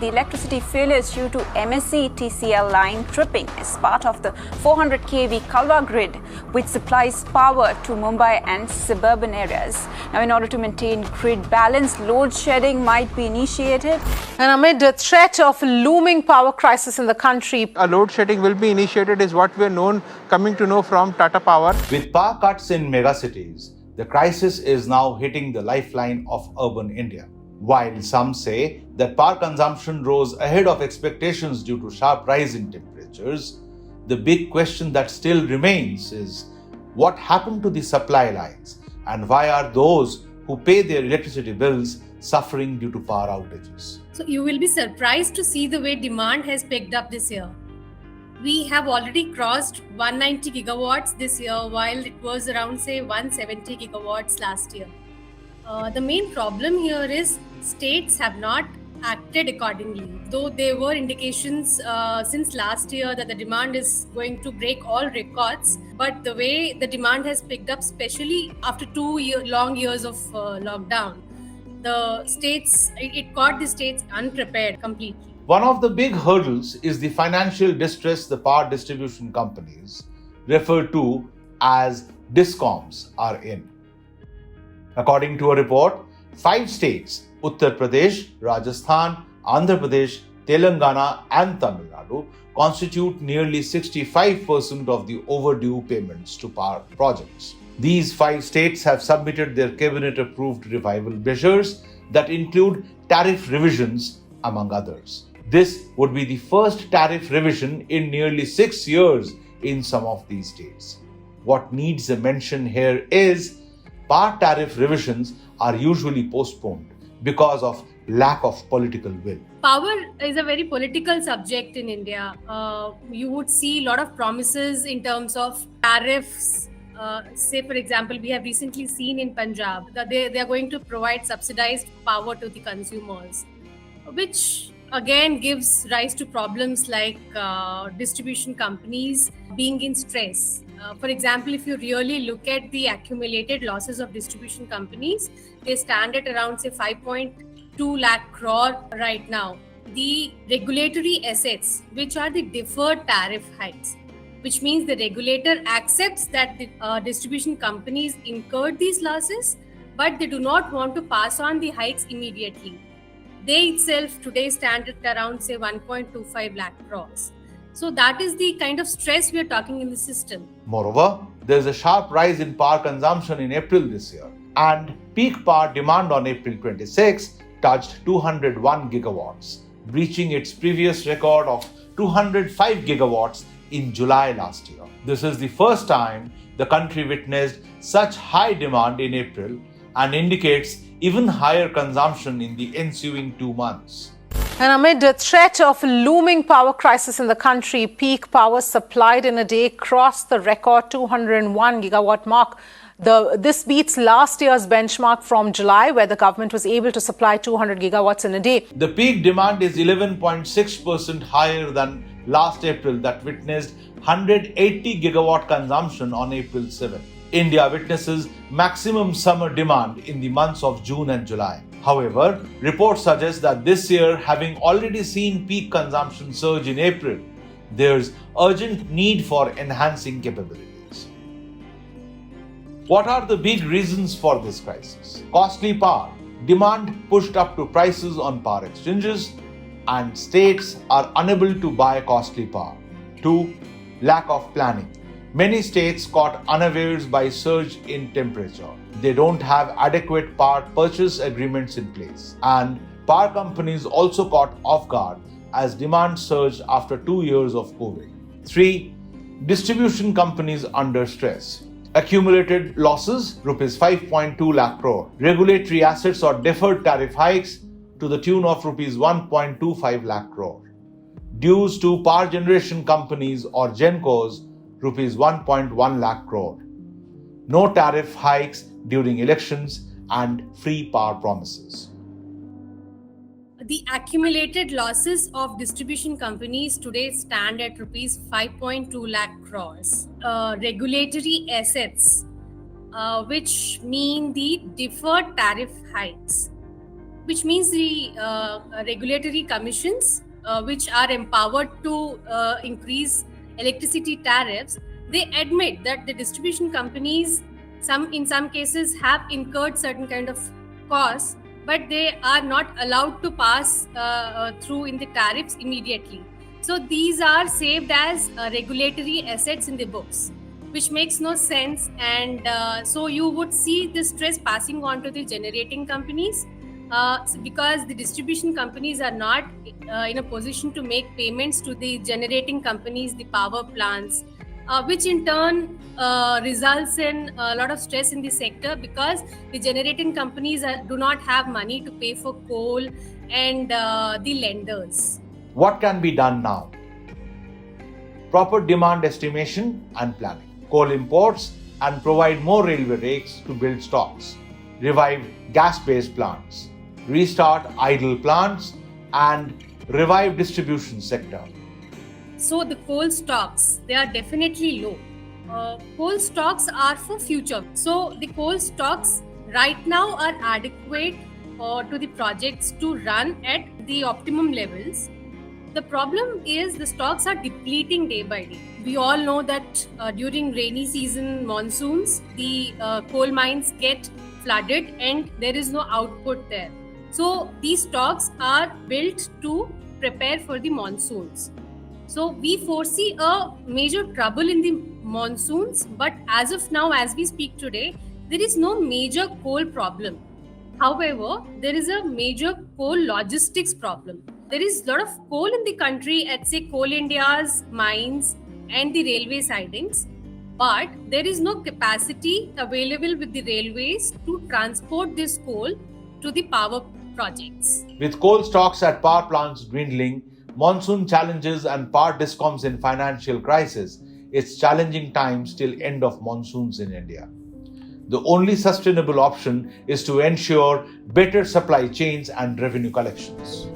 The electricity failures due to MSE TCL line tripping is part of the 400 kV Kalwa grid, which supplies power to Mumbai and suburban areas. Now, in order to maintain grid balance, load shedding might be initiated. And amid the threat of looming power crisis in the country, a load shedding will be initiated is what we are coming to know from Tata Power. With power cuts in megacities, the crisis is now hitting the lifeline of urban India. While some say that power consumption rose ahead of expectations due to sharp rise in temperatures, the big question that still remains is what happened to the supply lines and why are those who pay their electricity bills suffering due to power outages? So you will be surprised to see the way demand has picked up this year. We have already crossed 190 gigawatts this year, while it was around, say, 170 gigawatts last year. The main problem here is states have not acted accordingly, though there were indications since last year that the demand is going to break all records. But the way the demand has picked up, especially after long years of lockdown, it caught the states unprepared completely. One of the big hurdles is the financial distress the power distribution companies, referred to as DISCOMs, are in. According to a report, 5 states, Uttar Pradesh, Rajasthan, Andhra Pradesh, Telangana and Tamil Nadu, constitute nearly 65% of the overdue payments to power projects. These 5 states have submitted their cabinet-approved revival measures that include tariff revisions, among others. This would be the first tariff revision in nearly 6 years in some of these states. What needs a mention here is power tariff revisions are usually postponed because of lack of political will. Power is a very political subject in India. You would see a lot of promises in terms of tariffs. Say, for example, we have recently seen in Punjab that they are going to provide subsidized power to the consumers, which again gives rise to problems like distribution companies being in stress. For example, if you really look at the accumulated losses of distribution companies, they stand at around, say, 5.2 lakh crore right now. The regulatory assets, which are the deferred tariff hikes, which means the regulator accepts that the distribution companies incurred these losses, but they do not want to pass on the hikes immediately. They itself today stand at around, say, 1.25 lakh crores. So that is the kind of stress we are talking in the system. Moreover, there is a sharp rise in power consumption in April this year, and peak power demand on April 26 touched 201 gigawatts, breaching its previous record of 205 gigawatts in July last year. This is the first time the country witnessed such high demand in April and indicates even higher consumption in the ensuing 2 months. and amid the threat of looming power crisis in the country, peak power supplied in a day crossed the record 201 gigawatt mark. This beats last year's benchmark from July, where the government was able to supply 200 gigawatts in a day. The peak demand is 11.6% higher than last April, that witnessed 180 gigawatt consumption on April 7. India witnesses maximum summer demand in the months of June and July. However, reports suggest that this year, having already seen peak consumption surge in April, there's urgent need for enhancing capabilities. What are the big reasons for this crisis? Costly power. Demand pushed up to prices on power exchanges, and states are unable to buy costly power. 2. Lack of planning. Many states caught unawares by surge in temperature. They don't have adequate power purchase agreements in place. And power companies also caught off guard as demand surged after 2 years of COVID. 3. Distribution companies under stress. Accumulated losses, rupees 5.2 lakh crore. Regulatory assets or deferred tariff hikes to the tune of rupees 1.25 lakh crore. Dues to power generation companies or GenCos, rupees 1.1 lakh crore. No tariff hikes during elections and free power promises. The accumulated losses of distribution companies today stand at rupees 5.2 lakh crores. Regulatory assets, which mean the deferred tariff hikes, which means the regulatory commissions, which are empowered to increase electricity tariffs, they admit that the distribution companies, in some cases, have incurred certain kind of costs, but they are not allowed to pass through in the tariffs immediately. So these are saved as regulatory assets in the books, which makes no sense. And so you would see this stress passing on to the generating companies, because the distribution companies are not in a position to make payments to the generating companies, the power plants, which in turn results in a lot of stress in the sector, because the generating companies do not have money to pay for coal and the lenders. What can be done now? Proper demand estimation and planning. Coal imports and provide more railway rakes to build stocks. Revive gas-based plants. Restart idle plants and revive distribution sector. So the coal stocks, they are definitely low. Coal stocks are for future. So the coal stocks right now are adequate to the projects to run at the optimum levels. The problem is the stocks are depleting day by day. We all know that during rainy season monsoons, the coal mines get flooded and there is no output there. So these stocks are built to prepare for the monsoons. So we foresee a major trouble in the monsoons, but as of now, as we speak today, there is no major coal problem. However, there is a major coal logistics problem. There is a lot of coal in the country at, say, Coal India's mines and the railway sidings, but there is no capacity available with the railways to transport this coal to the power projects. With coal stocks at power plants dwindling, monsoon challenges and power discoms in financial crisis, it's challenging times till end of monsoons in India. The only sustainable option is to ensure better supply chains and revenue collections.